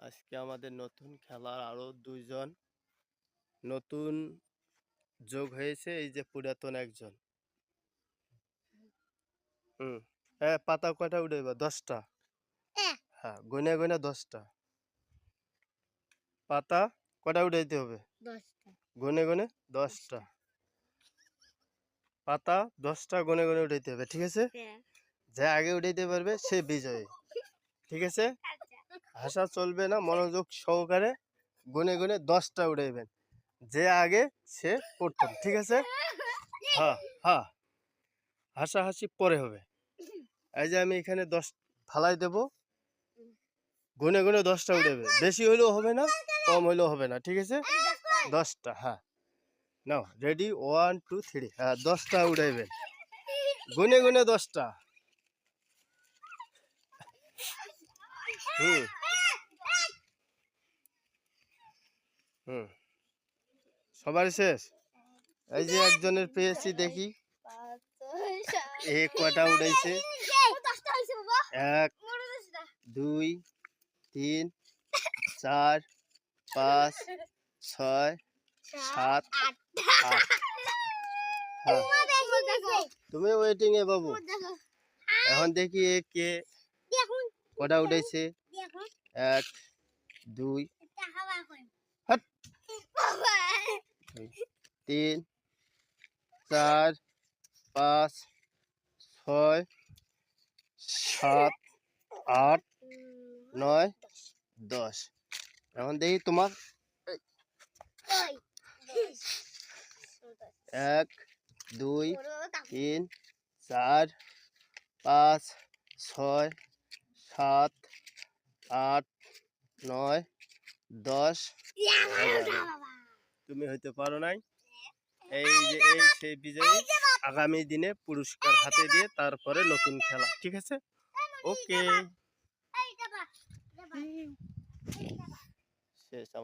আজকে আমাদের নতুন খেলার আরো ২ জন নতুন যোগ হয়েছে, এই যে পুরাতন একজন। হ্যাঁ, পাতা কয়টা উঠাইবা? ১০টা। হ্যাঁ, গুনে গুনে ১০টা পাতা কয়টা উঠাইতে হবে? 10টা। গুনে গুনে ১০টা পাতা, ১০টা গুনে গুনে উঠাইতে হবে, ঠিক আছে? যে আগে উঠাইতে পারবে সে বিজয়ী, ঠিক আছে? হাসা চলবে না, মনোযোগ সহকারে গুনে গুনে ১০টা উঠাইবেন। যে আগে সে প্রথম, ঠিক আছে? হ্যাঁ হ্যাঁ, হাসাহাসি পরে হবে। এই যে আমি এখানে ১০ ফালাই দেব, গুনে গুনে ১০টা উঠাবে। বেশি হইলেও হবে না, কম হইলেও হবে না, ঠিক আছে? ১০টা। হ্যাঁ, নাও রেডি, 1 2 3। হ্যাঁ, ১০টা উঠাইবেন, গুনে গুনে ১০টা। হুম হুম, সবার শেষ। এই যে একজনের পেয়েছি, দেখি এ কয়টা উঠাইছে। ১ ২ ৩ ৪ ৫ ৬ ৭ ৮। হ্যাঁ, তুমি ওয়েটিং এ বাবু। এখন দেখি এ কে কটা উঠেছে। ১ ২ ৩ ৪ ৫ ৬ ৭ ৮ ৯ ১০। এখন দেখি তোমার। ১ ২ ৩ ৪ ৫ ৬ ৭ ৮ ৯ ১০ ১১। তুমি হইতে পারো নাই। এই যে এই সেই বিজয়ী, আগামী দিনে পুরস্কার হাতে দিয়ে তারপরে নতুন খেলা, ঠিক আছে? ওকে, শেষ আমার।